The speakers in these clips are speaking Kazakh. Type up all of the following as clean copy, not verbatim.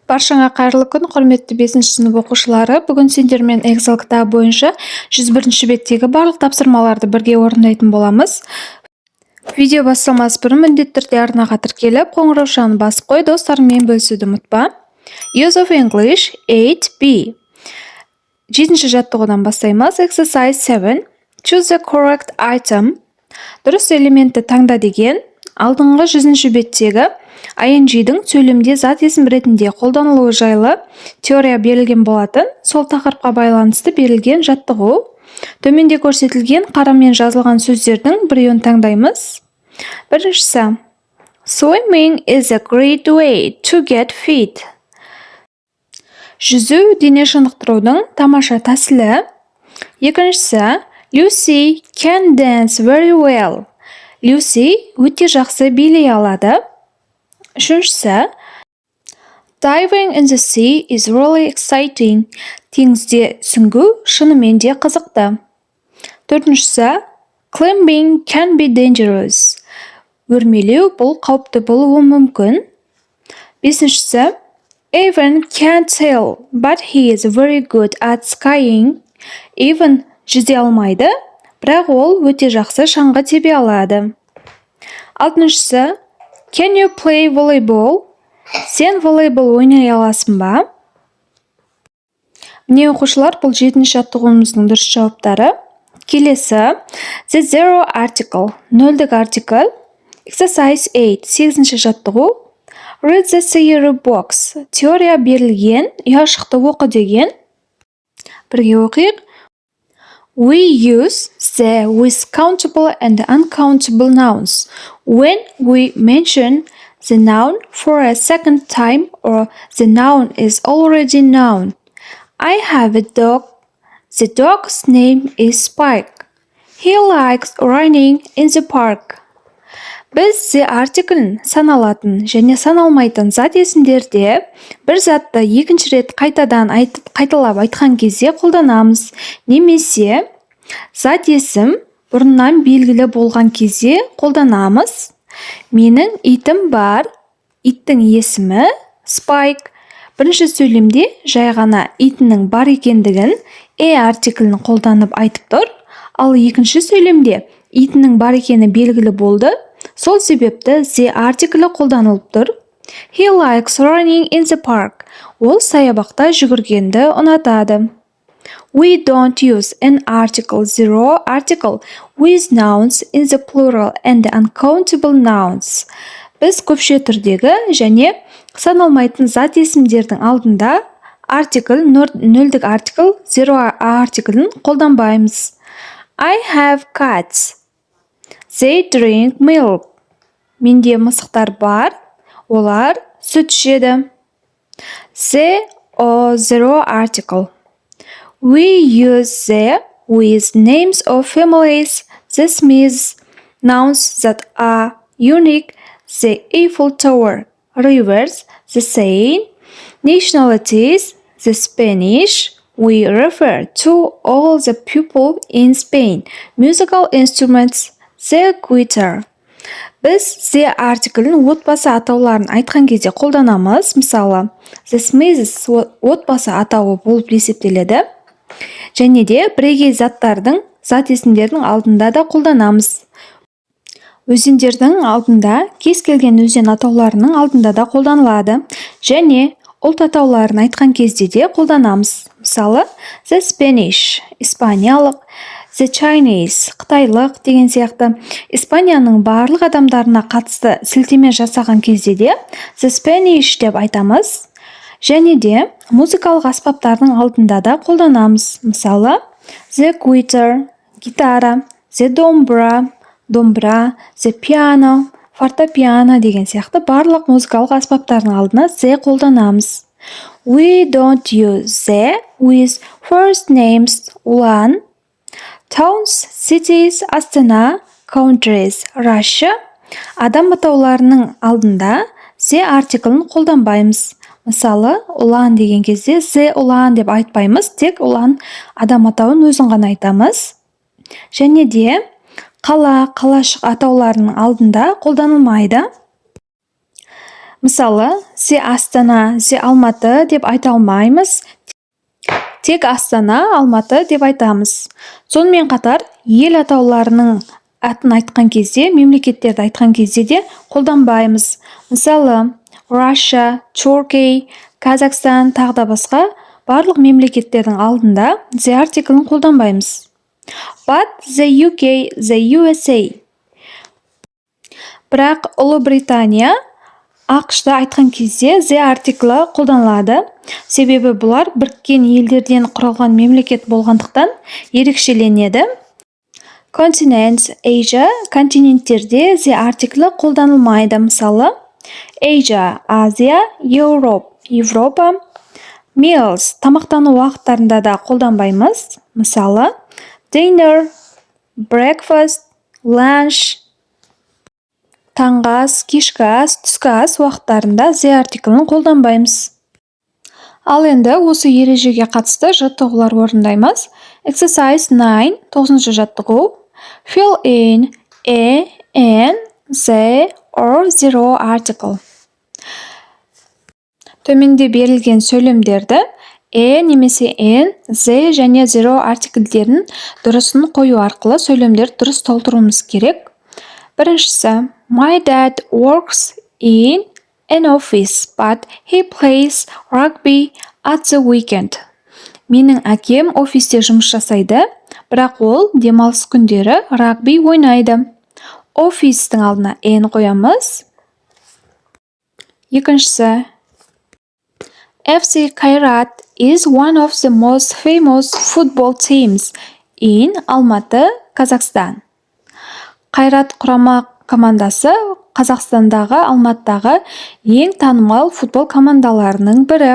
Баршаңа қайырлы күн, құрметті 5-ші сынып оқушылары. Бүгін сендермен Excel кітабы бойынша 101-ші беттегі барлық тапсырмаларды бірге орындайтын боламыз. Видео басталмас бұрын міндетті түрде арнаға тіркеліп, қоңыраушаны басып қой, достарыңмен бөлісуді ұмытпа. Use of English 8B. 7-ші жаттығудан бастаймыз. Exercise 7. Choose the correct item. Дұрыс элементті таңда деген алдыңғы 100-ші беттегі ING-дің сөйлемде зат есім ретінде қолданылуы жайлы теория берілген болатын. Сол тақырыпқа байланысты берілген жаттығу. Төменде көрсетілген қарамен жазылған сөздердің біреуін таңдаймыз. Біріншісі, Swimming is a great way to get fit. Жүзу дене шынықтырудың тамаша тәсілі. Екіншісі, Lucy can dance very well. Lucy өте жақсы билей алады. Үшіншісі, Diving in the sea is really exciting. Теңізде сүңгу шынымен де қызықты. Төртіншісі, Climbing can be dangerous. Өрмелеу бұл қауіпті болуы мүмкін. Бесіншісі, Evan can't sail, but he is very good at skiing. Evan жүзе алмайды, бірақ ол өте жақсы шаңғы тебе алады. Алтыншысы, Can you play volleyball? Сен волейбол ойнай аласың ба? Міне оқушылар, бұл 7-ші жаттығуымыздың дұрыс жауаптары. Келесі, The zero article, нөлдік артикль. Exercise 8, 8-ші жаттығу. Read the theory box, теория берілген, ұяшықты оқы деген. Бірге оқиық. We use the with countable and uncountable nouns when we mention the noun for a second time or the noun is already known. I have a dog. The dog's name is Spike. He likes running in the park. Біз the article'ін саналатын және саналмайтын зат есімдерде бір затты екінші рет қайталап айтқан кезде қолданамыз. Немесе зат есім бұрыннан белгілі болған кезде қолданамыз. Менің итім бар. Иттің есімі Spike. Бірінші сөйлемде жай ғана итінің бар екендігін артиклін қолданып айтып тұр. Ал екінші сөйлемде итінің бар екені белгілі болды. Сол себепті the артиклі қолданылып тұр. He likes running in the park. Ол саябақта жүгіргенді ұнатады. We don't use an article, zero article, with nouns in the plural and uncountable nouns. Біз көпше түрдегі және саналмайтын зат есімдердің алдында артикль, нөлдік артикль, zero артиклін қолданбаймыз. I have cats. They drink milk. Менде мысықтар бар. Олар сүт ішеді. The zero article. We use the with names of families. This means nouns that are unique. The Eiffel Tower. Rivers. The Seine. Nationalities. The Spanish. We refer to all the people in Spain. Musical instruments. The guitar. Біз the артиклін отбасы атауларын айтқан кезде қолданамыз. Мысалы, the Smiths отбасы атауы болып есептеледі. Және де бірегей заттардың, зат есімдердің алдында да қолданамыз. Өзендердің алдында, кез келген өзен атауларының алдында да қолданылады. Және ұлт атауларын айтқан кезде де қолданамыз. Мысалы, the Spanish, испаниялық, the Chinese, қытайлық деген сияқты. Испанияның барлық адамдарына қатысты сілтеме жасаған кезде де the Spanish деп айтамыз. Және де музыкалық аспаптардың алдында да қолданамыз. Мысалы, the guitar, гитара, the домбра, the piano, фортепиано деген сияқты барлық музыкалық аспаптардың алдына the қолданамыз. We don't use the with first names Ulan, towns, cities, Астана, countries, Russia. Адам атауларының алдында the артиклін қолданбаймыз. Мысалы, Улан деген кезде the Улан деп айтпаймыз, тек Улан адам атауын өзін ғана айтамыз. Және де қала, қалашық атауларының алдында қолданылмайды. Мысалы, The Астана, The Алматы деп айта алмаймыз. Тек Астана, Алматы деп айтамыз. Сонымен қатар, ел атауларының атын айтқан кезде, мемлекеттерді айтқан кезде де қолданбаймыз. Мысалы, Russia, Turkey, Kazakhstan тағы да басқа барлық мемлекеттердің алдында the артиклін қолданбаймыз. But the UK, the USA. Бірақ Ұлыбритания, ақш-та айтқан кезде the артиклі қолданылады. Себебі бұлар біріккен елдерден құралған мемлекет болғандықтан ерекшеленеді. Continent, Asia, континенттерде the артиклі қолданылмайды. Мысалы, Asia, Азия, Europe, Европа. Meals, тамақтану уақыттарында да қолданбаймыз. Мысалы, dinner, breakfast, lunch. Таңғы ас, кешкі ас, түскі ас уақыттарында the артиклін қолданбаймыз. Ал енді осы ережеге қатысты жаттығулар орындаймыз. Exercise 9, 9-шы жаттығу. Fill in a, an, the or zero article. Төменде берілген сөйлемдерді немесе n, the және zero артиклдерін дұрысын қою арқылы сөйлемдер дұрыс толтыруымыз керек. Біріншісі, my dad works in an office, but he plays rugby at the weekend. Менің әкем офисте жұмыс жасайды, бірақ ол демалыс күндері рагби ойнайды. Офистің алдына n қоямыз. Екіншісі, FC Kairat is one of the most famous football teams in Алматы, Kazakhstan. Қайрат құрама командасы Қазақстандағы, Алматыдағы ең танымал футбол командаларының бірі.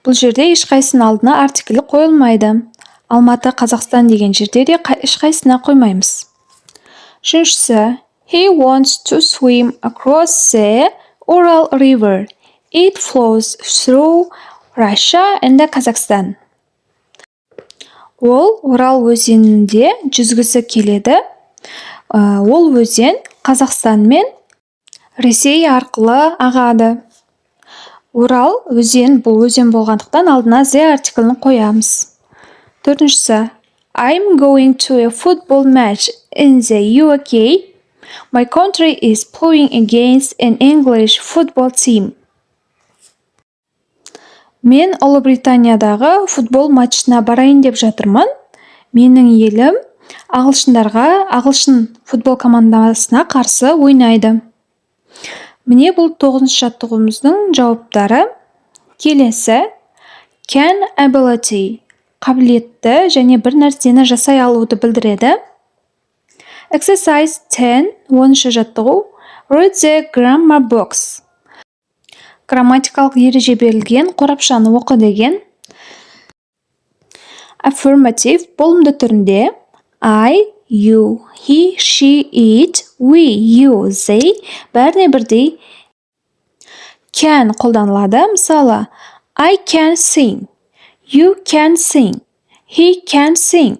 Бұл жерде ешқайсының алдына артиклі қойылмайды. Алматы, Қазақстан деген жерде де ешқайсына қоймаймыз. Үшіншісі, he wants to swim across the Ural River. It flows through Russia and Kazakhstan. Ол Урал өзенінде жүзгісі келеді. Ол өзен Қазақстан мен Ресей арқылы ағады. Урал өзен бұл өзен болғандықтан алдына the артиклін қоямыз. Төртіншісі, I'm going to a football match in the UK. My country is playing against an English football team. Мен Ұлыбританиядағы футбол матчына барайын деп жатырмын. Менің елім ағылшын футбол командасына қарсы ойнайды. Міне бұл 9-шы жаттығуымыздың жауаптары. Келесі, can ability, қабілетті және бір нәрсені жасай алуды білдіреді. Exercise 10, 10-шы жаттығу. Read the grammar books. Грамматикалық ереже берілген қорапшаны оқы деген. Affirmative болымды түрінде I, you, he, she, it, we, you, they бәріне бірдей can қолданылады. Мысалы, I can sing, you can sing, he can sing.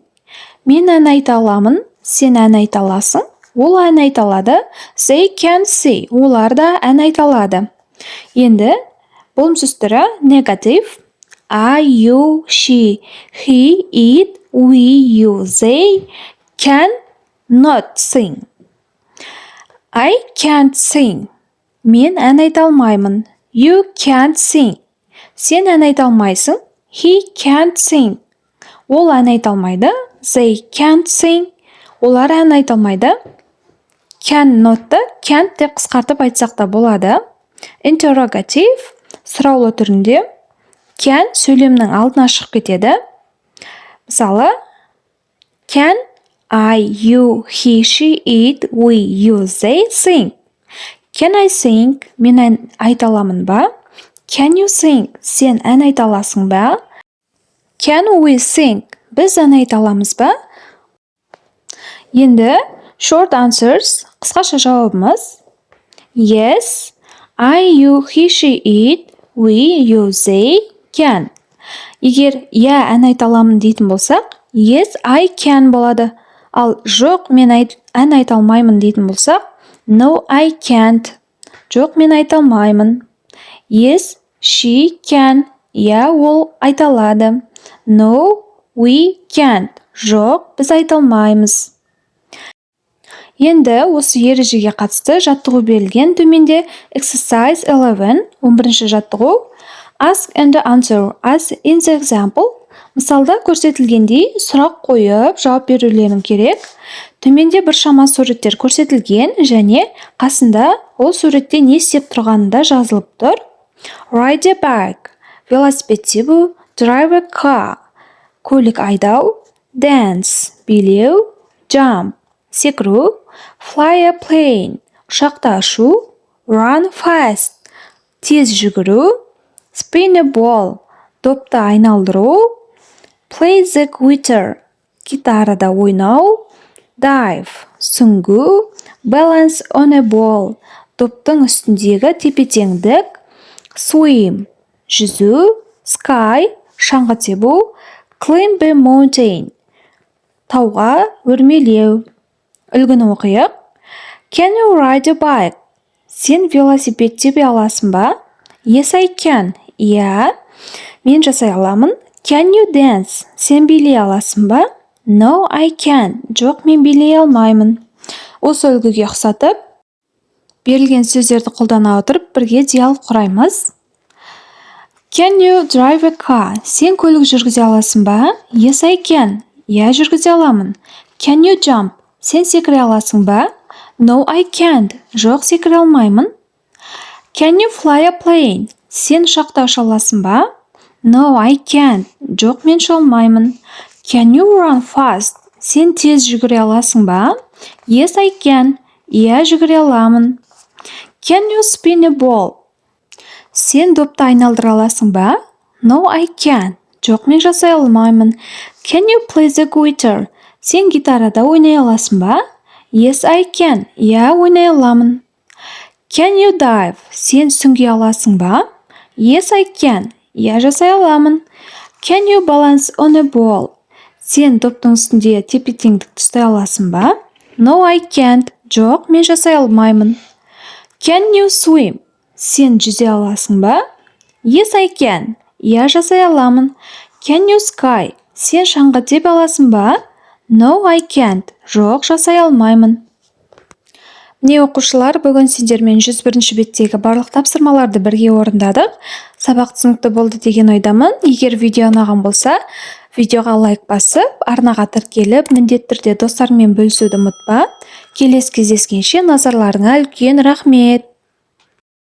Мен ән айта аламын, сен ән айта аласың, ол ән айта алады. They can sing, олар да ән айта алады. Енді болымсыз түрі негатив. I, you, she, he, it, we, you, they can not sing. I can't sing. Мен ән айта алмаймын. You can't sing. Сен ән айта алмайсың. He can't sing. Ол ән айта алмайды. They can't sing. Олар ән айта алмайды. Cannot-ты can't деп қысқартып айтсақ та болады. Interrogative сұраулы түрінде can сөйлемнің алдына шығып кетеді. Мысалы, can I, you, he, she, it, we, you, they sing? Can I sing? Мен ән айта аламын ба? Can you sing? Сен ән айта аласың ба? Can we sing? Біз ән айта аламыз ба? Енді short answers, қысқаша жауабымыз. Yes, I, you, he, she, it, we, you, they can. Егер ән айта аламын дейтін болсақ, yes, I can болады. Ал жоқ, мен ән айта алмаймын дейтін болсақ, No, I can't. Жоқ, мен айта алмаймын. Yes, she can. Иә, ол айта алады. No, we can't. Жоқ, біз айта алмаймыз. Енді осы ережеге қатысты жаттығу берілген. Төменде exercise 11, 11-ші жаттығу. Ask and answer as in the example. Мысалда көрсетілгендей сұрақ қойып, жауап берулерің керек. Төменде біршама суреттер көрсетілген және қасында ол суретте не істеп тұрғанында жазылып тұр. Ride a bike, велосипед тебу, drive a car, көлік айдау, dance, билеу, jump, секіру, fly a plane, ұшақта ұшу, run fast, тез жүгіру, spin a ball, допты айналдыру, play the guitar, гитарада ойнау, dive, сүңгу, balance on a ball, топтың үстіндегі тепе-теңдік, swim, жүзу, sky, шаңғы тебу, climb a mountain, тауға өрмелеу. Үлгіні оқиық. Can you ride a bike? Сен велосипед тебе аласың ба? Yes, I can. Иә, мен жасай аламын. Can you dance? Сен билей аласың ба? No, I can. Жоқ, мен билей алмаймын. Осы үлгіге ұқсатып, берілген сөздерді қолдана отырып, бірге диалог құраймыз. Can you drive a car? Сен көлік жүргізе аласың ба? Yes, I can. Иә, жүргізе аламын. Can you jump? Сен секіре аласың ба? No, I can't. Жоқ, секіре алмаймын. Can you fly a plane? Сен ұшақта ұша аласың ба? No, I can't. Жоқ, мен ұша алмаймын. Can you run fast? Сен тез жүгіре аласың ба? Yes, I can. Иә, жүгіре аламын. Can you spin a ball? Сен допты айналдыра аласың ба? No, I can't. Жоқ, мен жасай алмаймын. Can you play the guitar? Сен гитарада ойнай аласың ба? Yes, I can. Иә, ойнай аламын. Can you dive? Сен сүңге аласың ба? Yes, I can. Иә, жасай аламын. Can you balance on a ball? Сен доптың үстінде тепе-теңдікті ұстай аласың ба? No, I can't. Жоқ, мен жасай алмаймын. Can you swim? Сен жүзе аласың ба? Yes, I can. Иә, жасай аламын. Can you sky? Сен шаңғы тебе аласың ба? No, I can't. Жоқ, жасай алмаймын. Міне оқушылар, бүгін сендермен 101-ші беттегі барлық тапсырмаларды бірге орындадық. Сабақ түсінікті болды деген ойдамын. Егер видео ұнаған болса, видеоға лайк басып, арнаға тіркеліп, міндетті түрде достарыңмен бөлісуді ұмытпа. Келесі кездескенше назарларыңа үлкен рахмет.